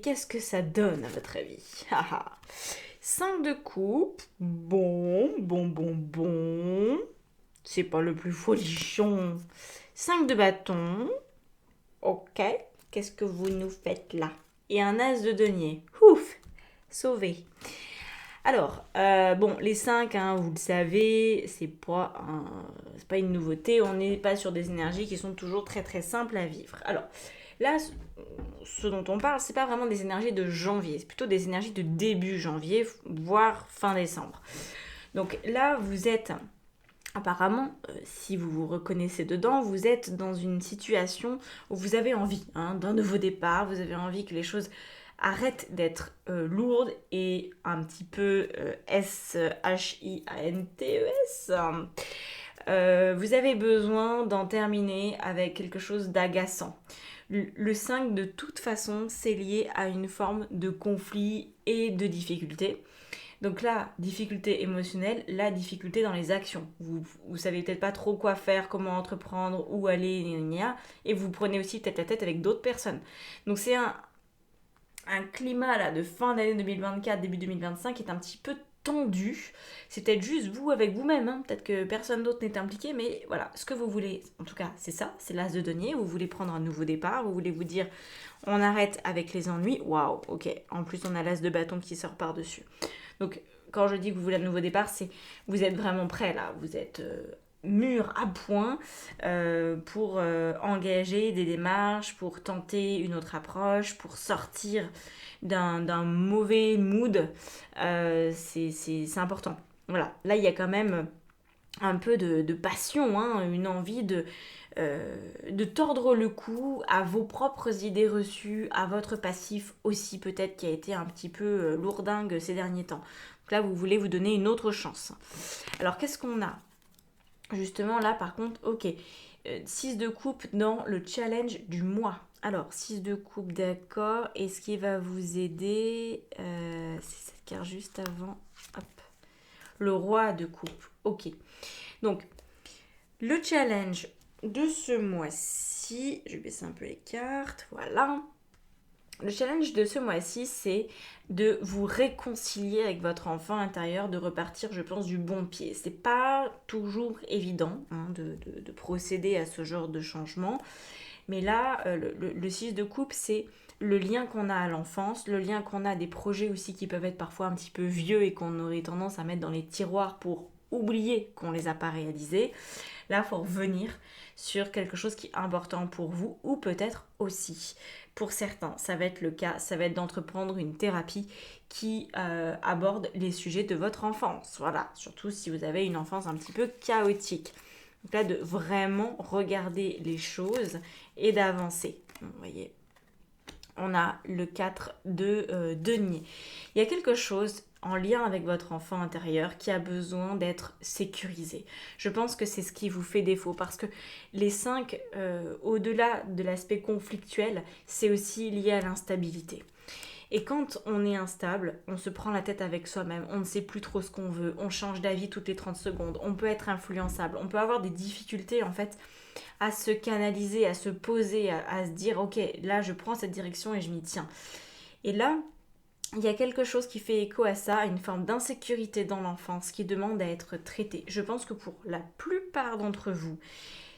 qu'est-ce que ça donne à votre avis? 5 de coupe, bon. C'est pas le plus folichon. 5 de bâton, ok. Qu'est-ce que vous nous faites là? Et un as de denier. Ouf, sauvé. Alors, les 5, vous le savez, c'est pas une nouveauté. On n'est pas sur des énergies qui sont toujours très très simples à vivre. Alors, là, ce dont on parle, c'est pas vraiment des énergies de janvier, c'est plutôt des énergies de début janvier, voire fin décembre. Donc là, vous êtes apparemment, si vous vous reconnaissez dedans, vous êtes dans une situation où vous avez envie d'un nouveau départ, vous avez envie que les choses arrêtent d'être lourdes et un petit peu SHIANTES. Vous avez besoin d'en terminer avec quelque chose d'agaçant. Le 5, de toute façon, c'est lié à une forme de conflit et de difficulté. Donc là, difficulté émotionnelle, la difficulté dans les actions. Vous savez peut-être pas trop quoi faire, comment entreprendre, où aller, et vous prenez aussi tête à tête avec d'autres personnes. Donc c'est un climat là de fin d'année 2024, début 2025 qui est un petit peu tendu. C'est peut-être juste vous avec vous-même, peut-être que personne d'autre n'est impliqué, mais voilà, ce que vous voulez, en tout cas c'est ça, c'est l'as de denier, vous voulez prendre un nouveau départ, vous voulez vous dire on arrête avec les ennuis, waouh, ok, en plus on a l'as de bâton qui sort par-dessus. Donc, quand je dis que vous voulez un nouveau départ, c'est vous êtes vraiment prêt là. Vous êtes mûr à point pour engager des démarches, pour tenter une autre approche, pour sortir d'un mauvais mood. C'est important. Voilà. Là, il y a quand même un peu de passion, une envie de tordre le cou à vos propres idées reçues, à votre passif aussi peut-être qui a été un petit peu lourdingue ces derniers temps. Donc là, vous voulez vous donner une autre chance. Alors, qu'est-ce qu'on a? Justement, là, par contre, ok. 6 de coupe dans le challenge du mois. Alors, 6 de coupe, d'accord. Et ce qui va vous aider, c'est cette carte juste avant. Hop. Le roi de coupe. Ok. Donc, le challenge de ce mois-ci, je vais baisser un peu les cartes, voilà. Le challenge de ce mois-ci, c'est de vous réconcilier avec votre enfant intérieur, de repartir, je pense, du bon pied. C'est pas toujours évident de procéder à ce genre de changement, mais là, le 6 de coupe, c'est le lien qu'on a à l'enfance, le lien qu'on a à des projets aussi qui peuvent être parfois un petit peu vieux et qu'on aurait tendance à mettre dans les tiroirs pour oublier qu'on les a pas réalisés. Là, il faut revenir sur quelque chose qui est important pour vous ou peut-être aussi. Pour certains, ça va être le cas, ça va être d'entreprendre une thérapie qui aborde les sujets de votre enfance. Voilà, surtout si vous avez une enfance un petit peu chaotique. Donc là, de vraiment regarder les choses et d'avancer. Vous voyez, on a le 4 de denier. Il y a quelque chose en lien avec votre enfant intérieur qui a besoin d'être sécurisé. Je pense que c'est ce qui vous fait défaut parce que les 5, au-delà de l'aspect conflictuel, c'est aussi lié à l'instabilité. Et quand on est instable, on se prend la tête avec soi-même, on ne sait plus trop ce qu'on veut, on change d'avis toutes les 30 secondes, on peut être influençable, on peut avoir des difficultés en fait à se canaliser, à se poser, à se dire ok, là je prends cette direction et je m'y tiens. Et là, il y a quelque chose qui fait écho à ça, une forme d'insécurité dans l'enfance qui demande à être traitée. Je pense que pour la plupart d'entre vous,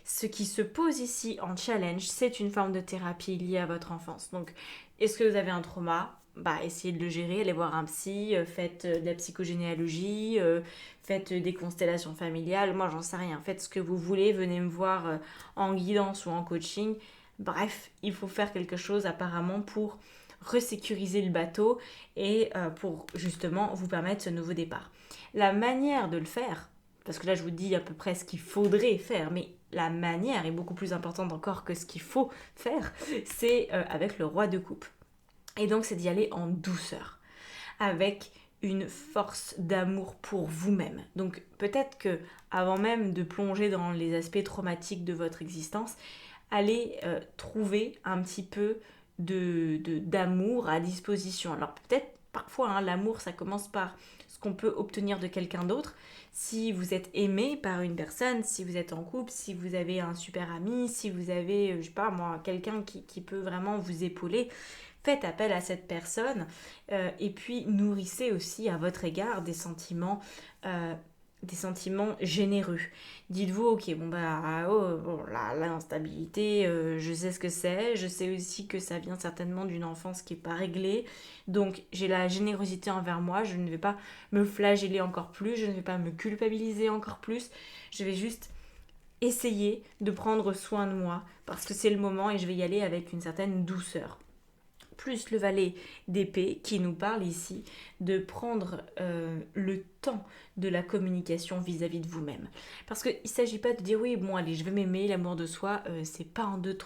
ce qui se pose ici en challenge, c'est une forme de thérapie liée à votre enfance. Donc, est-ce que vous avez un trauma? Essayez de le gérer, allez voir un psy, faites de la psychogénéalogie, faites des constellations familiales, moi j'en sais rien, faites ce que vous voulez, venez me voir en guidance ou en coaching. Bref, il faut faire quelque chose apparemment pour resécuriser le bateau et pour justement vous permettre ce nouveau départ. La manière de le faire, parce que là je vous dis à peu près ce qu'il faudrait faire, mais la manière est beaucoup plus importante encore que ce qu'il faut faire, c'est avec le roi de coupe. Et donc c'est d'y aller en douceur, avec une force d'amour pour vous-même. Donc peut-être que avant même de plonger dans les aspects traumatiques de votre existence, allez trouver un petit peu d'amour à disposition. Alors peut-être parfois l'amour ça commence par ce qu'on peut obtenir de quelqu'un d'autre. Si vous êtes aimé par une personne, si vous êtes en couple, si vous avez un super ami, si vous avez, je sais pas moi, quelqu'un qui peut vraiment vous épauler, faites appel à cette personne et puis nourrissez aussi à votre égard des sentiments généreux. Dites-vous, ok, bon bah, l'instabilité, je sais ce que c'est, je sais aussi que ça vient certainement d'une enfance qui n'est pas réglée, donc j'ai la générosité envers moi, je ne vais pas me flageller encore plus, je ne vais pas me culpabiliser encore plus, je vais juste essayer de prendre soin de moi, parce que c'est le moment et je vais y aller avec une certaine douceur. Plus le valet d'épée qui nous parle ici de prendre le temps de la communication vis-à-vis de vous-même. Parce qu'il ne s'agit pas de dire oui, bon allez, je vais m'aimer, l'amour de soi, c'est pas en deux,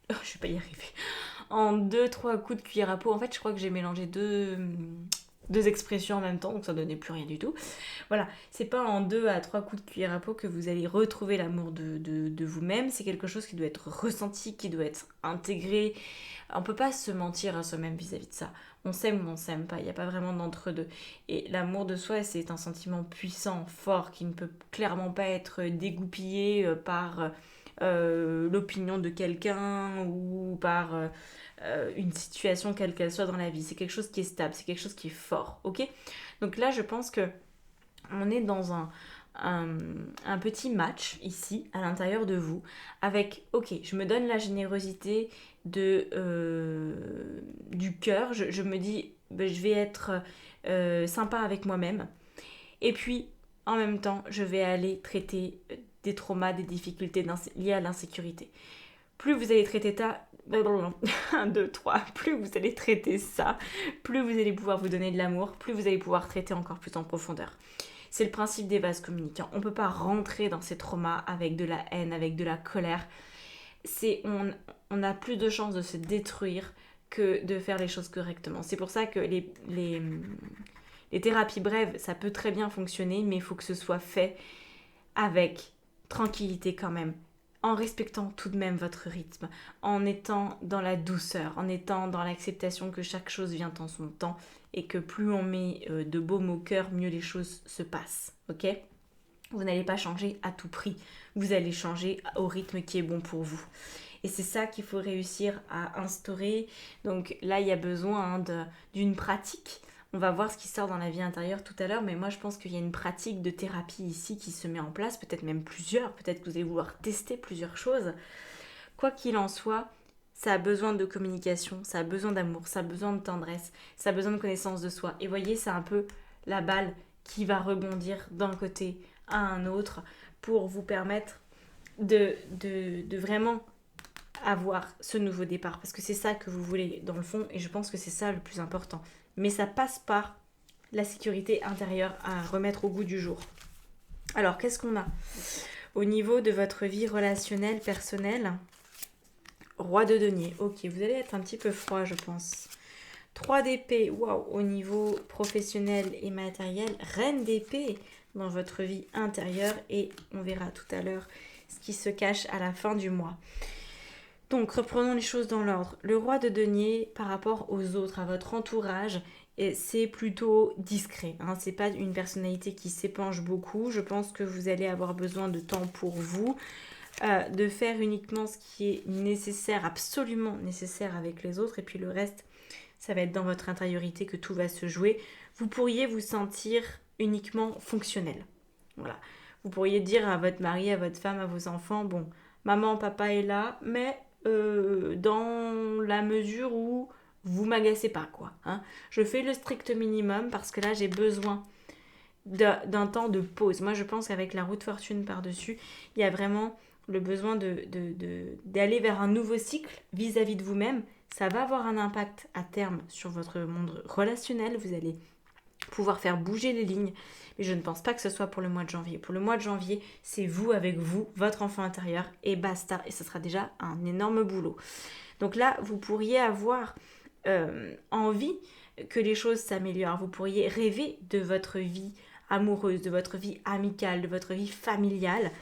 je vais pas y arriver, en deux, trois coups de cuillère à peau. En fait, je crois que j'ai mélangé deux expressions en même temps, donc ça donnait plus rien du tout. Voilà, c'est pas en 2 à 3 coups de cuillère à peau que vous allez retrouver l'amour de vous-même, c'est quelque chose qui doit être ressenti, qui doit être intégré. On peut pas se mentir à soi-même vis-à-vis de ça. On s'aime ou on s'aime pas, il n'y a pas vraiment d'entre-deux. Et l'amour de soi, c'est un sentiment puissant, fort, qui ne peut clairement pas être dégoupillé par l'opinion de quelqu'un ou par une situation quelle qu'elle soit dans la vie. C'est quelque chose qui est stable, c'est quelque chose qui est fort, ok? Donc là, je pense que on est dans un petit match ici, à l'intérieur de vous, avec, ok, je me donne la générosité du cœur, je me dis, ben, je vais être sympa avec moi-même, et puis, en même temps, je vais aller traiter des traumas, des difficultés liées à l'insécurité. Plus vous allez traiter ça, 1, 2, 3, plus vous allez traiter ça, plus vous allez pouvoir vous donner de l'amour, plus vous allez pouvoir traiter encore plus en profondeur. C'est le principe des vases communicants. On ne peut pas rentrer dans ces traumas avec de la haine, avec de la colère. On a plus de chances de se détruire que de faire les choses correctement. C'est pour ça que les thérapies brèves, ça peut très bien fonctionner, mais il faut que ce soit fait avec tranquillité quand même, en respectant tout de même votre rythme, en étant dans la douceur, en étant dans l'acceptation que chaque chose vient en son temps et que plus on met de baume au cœur, mieux les choses se passent, ok ? Vous n'allez pas changer à tout prix, vous allez changer au rythme qui est bon pour vous. Et c'est ça qu'il faut réussir à instaurer. Donc là, il y a besoin d'une pratique. On va voir ce qui sort dans la vie intérieure tout à l'heure, mais moi je pense qu'il y a une pratique de thérapie ici qui se met en place, peut-être même plusieurs, peut-être que vous allez vouloir tester plusieurs choses. Quoi qu'il en soit, ça a besoin de communication, ça a besoin d'amour, ça a besoin de tendresse, ça a besoin de connaissance de soi. Et voyez, c'est un peu la balle qui va rebondir d'un côté à un autre pour vous permettre de vraiment avoir ce nouveau départ, parce que c'est ça que vous voulez dans le fond, et je pense que c'est ça le plus important. Mais ça passe par la sécurité intérieure à remettre au goût du jour. Alors, qu'est-ce qu'on a au niveau de votre vie relationnelle, personnelle? Roi de denier. Ok, vous allez être un petit peu froid, je pense. 3 d'épée, waouh, au niveau professionnel et matériel. Reine d'épée dans votre vie intérieure, et on verra tout à l'heure ce qui se cache à la fin du mois. Donc, reprenons les choses dans l'ordre. Le roi de denier, par rapport aux autres, à votre entourage, c'est plutôt discret. Hein. C'est pas une personnalité qui s'épanche beaucoup. Je pense que vous allez avoir besoin de temps pour vous, de faire uniquement ce qui est nécessaire, absolument nécessaire avec les autres. Et puis le reste, ça va être dans votre intériorité que tout va se jouer. Vous pourriez vous sentir uniquement fonctionnel. Voilà. Vous pourriez dire à votre mari, à votre femme, à vos enfants, bon, maman, papa est là, mais dans la mesure où vous m'agacez pas, quoi. Hein. Je fais le strict minimum parce que là, j'ai besoin d'un temps de pause. Moi, je pense qu'avec la roue de fortune par-dessus, il y a vraiment le besoin d'aller vers un nouveau cycle vis-à-vis de vous-même. Ça va avoir un impact à terme sur votre monde relationnel. Vous allez pouvoir faire bouger les lignes. Mais je ne pense pas que ce soit pour le mois de janvier. Pour le mois de janvier, c'est vous avec vous, votre enfant intérieur, et basta. Et ce sera déjà un énorme boulot. Donc là, vous pourriez avoir envie que les choses s'améliorent. Vous pourriez rêver de votre vie amoureuse, de votre vie amicale, de votre vie familiale.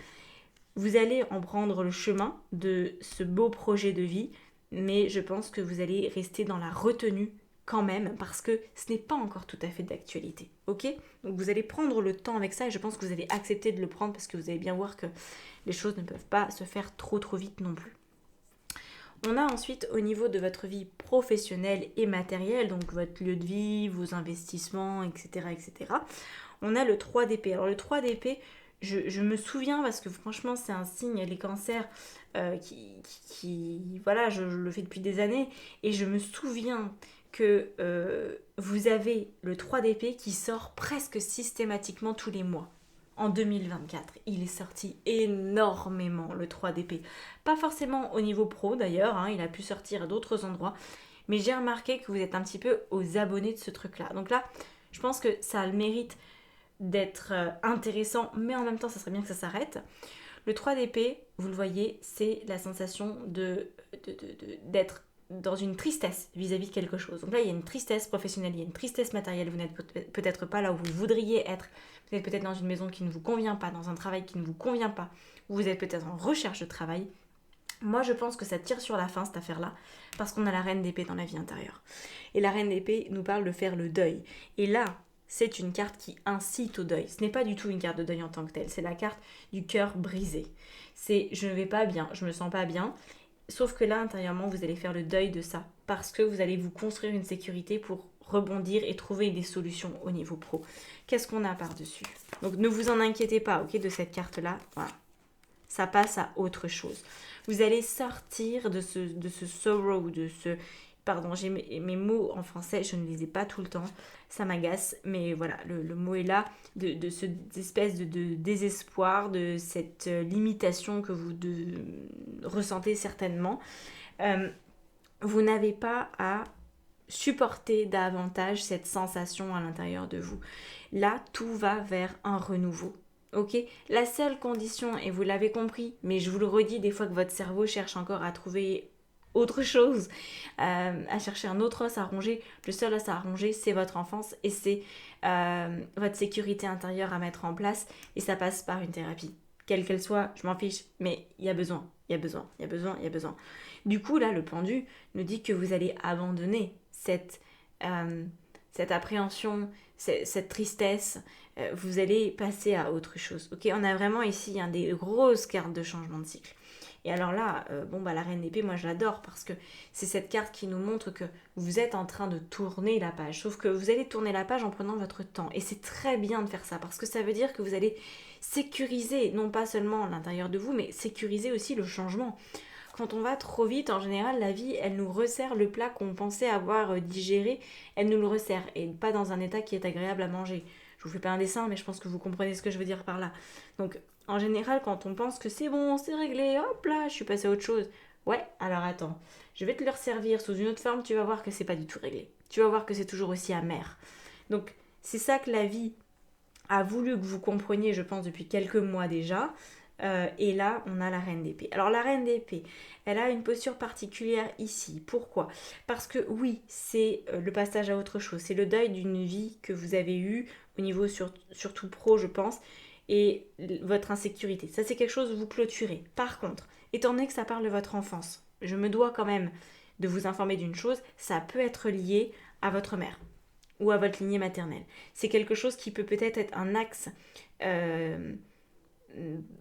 Vous allez en prendre le chemin de ce beau projet de vie, mais je pense que vous allez rester dans la retenue quand même, parce que ce n'est pas encore tout à fait d'actualité, ok ? Donc vous allez prendre le temps avec ça, et je pense que vous allez accepter de le prendre, parce que vous allez bien voir que les choses ne peuvent pas se faire trop vite non plus. On a ensuite au niveau de votre vie professionnelle et matérielle, donc votre lieu de vie, vos investissements, etc. etc. On a le 3 d'épée. Alors le 3 d'épée, je me souviens, parce que franchement c'est un signe, les cancers, voilà, je le fais depuis des années, et je me souviens que vous avez le 3 d'épée qui sort presque systématiquement tous les mois. En 2024, il est sorti énormément le 3 d'épée. Pas forcément au niveau pro d'ailleurs, hein, il a pu sortir à d'autres endroits, mais j'ai remarqué que vous êtes un petit peu aux abonnés de ce truc-là. Donc là, je pense que ça a le mérite d'être intéressant, mais en même temps, ça serait bien que ça s'arrête. Le 3 d'épée, vous le voyez, c'est la sensation d'être dans une tristesse vis-à-vis de quelque chose. Donc là, il y a une tristesse professionnelle, il y a une tristesse matérielle, vous n'êtes peut-être pas là où vous voudriez être, vous êtes peut-être dans une maison qui ne vous convient pas, dans un travail qui ne vous convient pas, vous êtes peut-être en recherche de travail. Moi, je pense que ça tire sur la fin, cette affaire-là, parce qu'on a la reine d'épée dans la vie intérieure. Et la reine d'épée nous parle de faire le deuil. Et là, c'est une carte qui incite au deuil. Ce n'est pas du tout une carte de deuil en tant que telle, c'est la carte du cœur brisé. C'est je ne vais pas bien, je me sens pas bien, sauf que là, intérieurement, vous allez faire le deuil de ça, parce que vous allez vous construire une sécurité pour rebondir et trouver des solutions au niveau pro. Qu'est-ce qu'on a par-dessus? Donc ne vous en inquiétez pas, ok, de cette carte-là. Voilà. Ça passe à autre chose. Vous allez sortir de ce sorrow, de ce... Pardon, j'ai mes mots en français, je ne les ai pas tout le temps, ça m'agace, mais voilà, le mot est là, de cette espèce de désespoir, de cette limitation que vous ressentez certainement. Vous n'avez pas à supporter davantage cette sensation à l'intérieur de vous. Là, tout va vers un renouveau. Ok, la seule condition, et vous l'avez compris, mais je vous le redis, des fois que votre cerveau cherche encore à trouver autre chose, à chercher un autre os à ronger, le seul os à ronger, c'est votre enfance et c'est votre sécurité intérieure à mettre en place, et ça passe par une thérapie. Quelle qu'elle soit, je m'en fiche, mais il y a besoin, il y a besoin, il y a besoin, il y a besoin. Du coup, là, le pendu nous dit que vous allez abandonner cette appréhension, cette tristesse, vous allez passer à autre chose. Ok, on a vraiment ici des grosses cartes de changement de cycle. Et alors là, la reine d'épée, moi je l'adore parce que c'est cette carte qui nous montre que vous êtes en train de tourner la page. Sauf que vous allez tourner la page en prenant votre temps. Et c'est très bien de faire ça parce que ça veut dire que vous allez sécuriser, non pas seulement l'intérieur de vous, mais sécuriser aussi le changement. Quand on va trop vite, en général, la vie, elle nous resserre le plat qu'on pensait avoir digéré, elle nous le resserre, et pas dans un état qui est agréable à manger. Je vous fais pas un dessin, mais je pense que vous comprenez ce que je veux dire par là. Donc, en général, quand on pense que c'est bon, c'est réglé, hop là, je suis passée à autre chose. Ouais, alors attends, je vais te le resservir sous une autre forme, tu vas voir que c'est pas du tout réglé. Tu vas voir que c'est toujours aussi amer. Donc, c'est ça que la vie a voulu que vous compreniez, je pense, depuis quelques mois déjà. Et là, on a la reine d'épée. Alors la reine d'épée, elle a une posture particulière ici. Pourquoi? Parce que oui, c'est le passage à autre chose. C'est le deuil d'une vie que vous avez eue au niveau surtout pro, je pense, et votre insécurité. Ça, c'est quelque chose que vous clôturez. Par contre, étant donné que ça parle de votre enfance, je me dois quand même de vous informer d'une chose, ça peut être lié à votre mère ou à votre lignée maternelle. C'est quelque chose qui peut peut-être être un axe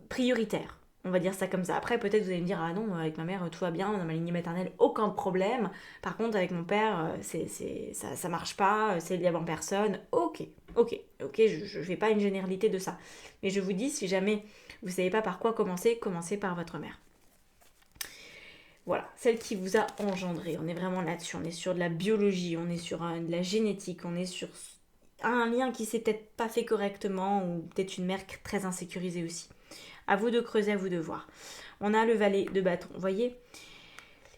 prioritaire. On va dire ça comme ça. Après, peut-être vous allez me dire, ah non, avec ma mère, tout va bien, dans ma lignée maternelle, aucun problème. Par contre, avec mon père, ça marche pas, c'est lié à personne. Ok, je ne fais pas une généralité de ça. Mais je vous dis, si jamais vous ne savez pas par quoi commencer, commencez par votre mère. Voilà, celle qui vous a engendré. On est vraiment là-dessus. On est sur de la biologie, on est sur de la génétique, on est sur un lien qui s'est peut-être pas fait correctement ou peut-être une mère très insécurisée aussi. À vous de creuser, à vous de voir. On a le valet de bâton, vous voyez.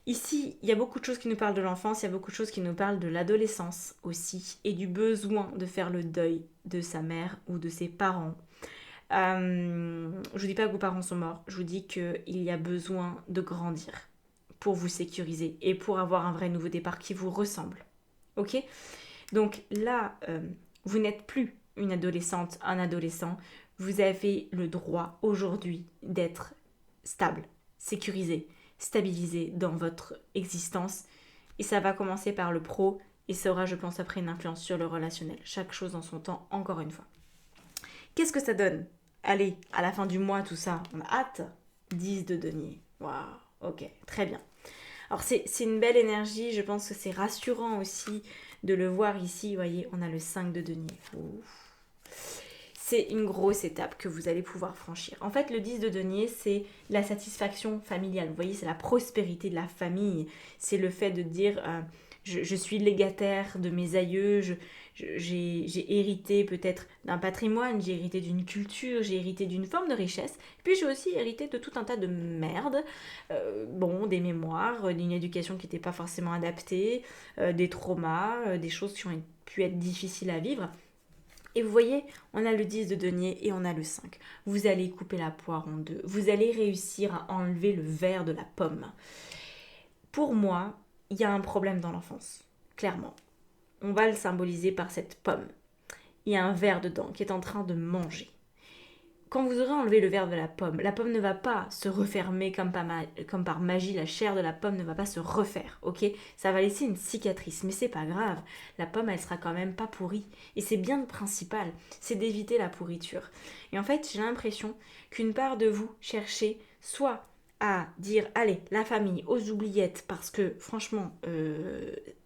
Ici, il y a beaucoup de choses qui nous parlent de l'enfance, il y a beaucoup de choses qui nous parlent de l'adolescence aussi et du besoin de faire le deuil de sa mère ou de ses parents. Je vous dis pas que vos parents sont morts, je vous dis qu'il y a besoin de grandir pour vous sécuriser et pour avoir un vrai nouveau départ qui vous ressemble. Ok? Donc là, vous n'êtes plus une adolescente, un adolescent. Vous avez le droit aujourd'hui d'être stable, sécurisé, stabilisé dans votre existence. Et ça va commencer par le pro et ça aura, je pense, après une influence sur le relationnel. Chaque chose en son temps, encore une fois. Qu'est-ce que ça donne? Allez, à la fin du mois, tout ça, on a hâte. 10 de denier. Waouh, ok, très bien. Alors c'est une belle énergie, je pense que c'est rassurant aussi de le voir ici. Vous voyez, on a le 5 de denier. Ouf. C'est une grosse étape que vous allez pouvoir franchir. En fait, le 10 de denier, c'est la satisfaction familiale. Vous voyez, c'est la prospérité de la famille. C'est le fait de dire, je suis légataire de mes aïeux, j'ai hérité peut-être d'un patrimoine, j'ai hérité d'une culture, j'ai hérité d'une forme de richesse. Puis j'ai aussi hérité de tout un tas de merde. Bon, des mémoires, d'une éducation qui n'était pas forcément adaptée, des traumas, des choses qui ont pu être difficiles à vivre. Et vous voyez, on a le 10 de denier et on a le 5. Vous allez couper la poire en deux. Vous allez réussir à enlever le verre de la pomme. Pour moi, il y a un problème dans l'enfance, clairement. On va le symboliser par cette pomme. Il y a un verre dedans qui est en train de manger. Quand vous aurez enlevé le verre de la pomme ne va pas se refermer comme par magie, la chair de la pomme ne va pas se refaire, ok? Ça va laisser une cicatrice, mais c'est pas grave. La pomme, elle sera quand même pas pourrie. Et c'est bien le principal, c'est d'éviter la pourriture. Et en fait, j'ai l'impression qu'une part de vous cherchez soit à dire, allez, la famille, aux oubliettes, parce que franchement,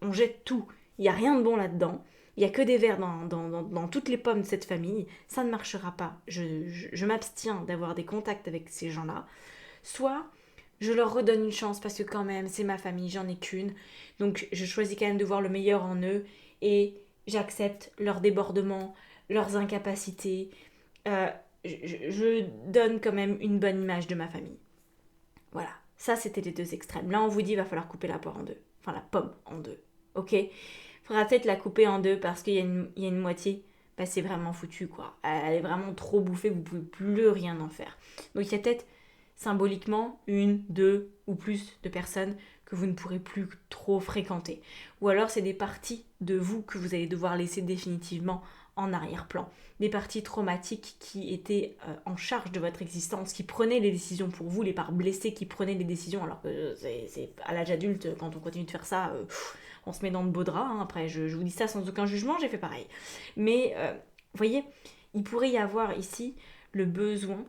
on jette tout, il n'y a rien de bon là-dedans. Il n'y a que des vers dans toutes les pommes de cette famille, ça ne marchera pas. Je m'abstiens d'avoir des contacts avec ces gens-là. Soit je leur redonne une chance parce que quand même c'est ma famille, j'en ai qu'une. Donc je choisis quand même de voir le meilleur en eux et j'accepte leurs débordements, leurs incapacités. Euh, je donne quand même une bonne image de ma famille. Voilà, ça c'était les deux extrêmes. Là on vous dit il va falloir couper la poire en deux. Enfin la pomme en deux. Ok? Faudra peut-être la couper en deux parce qu'il y a une moitié, bah c'est vraiment foutu quoi. Elle est vraiment trop bouffée, vous pouvez plus rien en faire. Donc il y a peut-être symboliquement une, deux ou plus de personnes que vous ne pourrez plus trop fréquenter. Ou alors c'est des parties de vous que vous allez devoir laisser définitivement en arrière-plan. Des parties traumatiques qui étaient en charge de votre existence, qui prenaient les décisions pour vous, les parts blessées qui prenaient les décisions, alors que c'est à l'âge adulte, quand on continue de faire ça, on se met dans de beaux draps. Hein. Après, je vous dis ça sans aucun jugement, j'ai fait pareil. Mais, vous voyez, il pourrait y avoir ici le besoin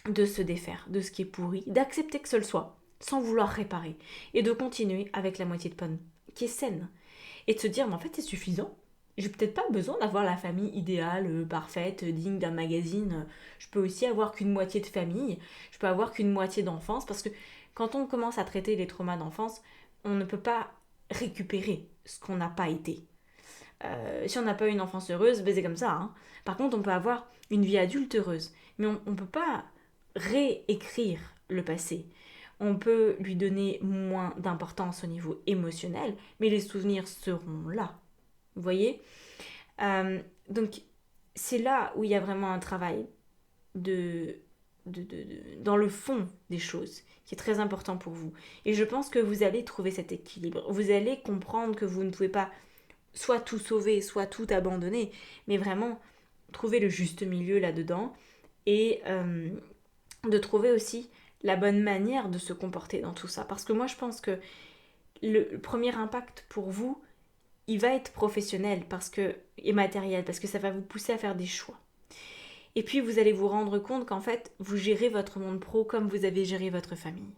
de se défaire de ce qui est pourri, d'accepter que ce le soit, sans vouloir réparer, et de continuer avec la moitié de pomme qui est saine. Et de se dire, mais en fait, c'est suffisant. J'ai peut-être pas besoin d'avoir la famille idéale, parfaite, digne d'un magazine. Je peux aussi avoir qu'une moitié de famille. Je peux avoir qu'une moitié d'enfance. Parce que quand on commence à traiter les traumas d'enfance, on ne peut pas récupérer ce qu'on n'a pas été. Si on n'a pas eu une enfance heureuse, ben c'est comme ça. Hein. Par contre, on peut avoir une vie adulte heureuse. Mais on ne peut pas réécrire le passé. On peut lui donner moins d'importance au niveau émotionnel, mais les souvenirs seront là. Vous voyez? Donc, c'est là où il y a vraiment un travail de, dans le fond des choses qui est très important pour vous. Et je pense que vous allez trouver cet équilibre. Vous allez comprendre que vous ne pouvez pas soit tout sauver, soit tout abandonner, mais vraiment trouver le juste milieu là-dedans et de trouver aussi la bonne manière de se comporter dans tout ça. Parce que moi, je pense que le premier impact pour vous, il va être professionnel et matériel, parce que ça va vous pousser à faire des choix. Et puis, vous allez vous rendre compte qu'en fait, vous gérez votre monde pro comme vous avez géré votre famille.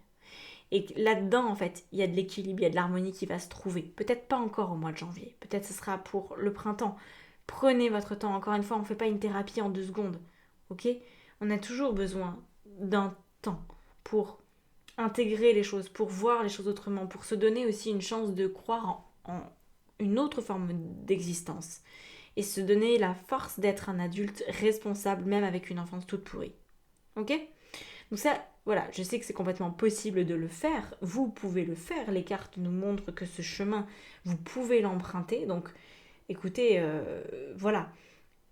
Et là-dedans, en fait, il y a de l'équilibre, il y a de l'harmonie qui va se trouver. Peut-être pas encore au mois de janvier, peut-être ce sera pour le printemps. Prenez votre temps, encore une fois, on ne fait pas une thérapie en 2 secondes. Ok? On a toujours besoin d'un temps pour intégrer les choses, pour voir les choses autrement, pour se donner aussi une chance de croire en une autre forme d'existence et se donner la force d'être un adulte responsable même avec une enfance toute pourrie. Ok? Donc ça, voilà, je sais que c'est complètement possible de le faire, vous pouvez le faire, les cartes nous montrent que ce chemin, vous pouvez l'emprunter, donc écoutez, voilà,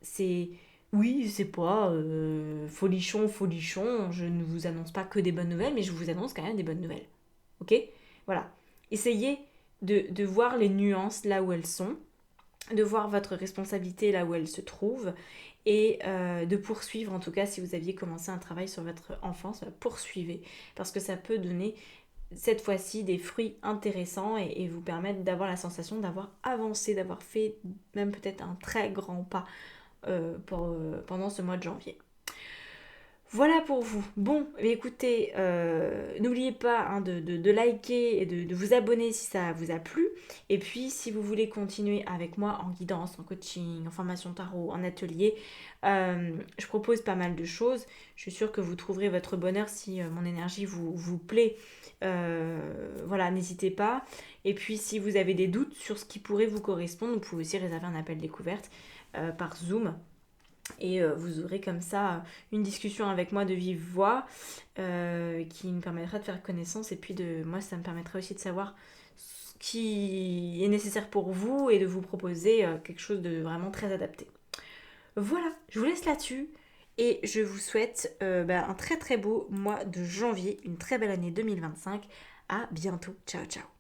c'est... Oui, c'est pas folichon, je ne vous annonce pas que des bonnes nouvelles, mais je vous annonce quand même des bonnes nouvelles. Ok? Voilà. Essayez de voir les nuances là où elles sont, de voir votre responsabilité là où elle se trouve et de poursuivre, en tout cas si vous aviez commencé un travail sur votre enfance, poursuivez, parce que ça peut donner cette fois-ci des fruits intéressants et vous permettre d'avoir la sensation d'avoir avancé, d'avoir fait même peut-être un très grand pas pendant ce mois de janvier. Voilà pour vous. Bon, écoutez, n'oubliez pas hein, de liker et de vous abonner si ça vous a plu. Et puis, si vous voulez continuer avec moi en guidance, en coaching, en formation tarot, en atelier, je propose pas mal de choses. Je suis sûre que vous trouverez votre bonheur si mon énergie vous plaît. Voilà, n'hésitez pas. Et puis, si vous avez des doutes sur ce qui pourrait vous correspondre, vous pouvez aussi réserver un appel découverte par Zoom. Et vous aurez comme ça une discussion avec moi de vive voix qui me permettra de faire connaissance et puis moi ça me permettra aussi de savoir ce qui est nécessaire pour vous et de vous proposer quelque chose de vraiment très adapté. Voilà, je vous laisse là-dessus et je vous souhaite un très très beau mois de janvier, une très belle année 2025. À bientôt, ciao ciao.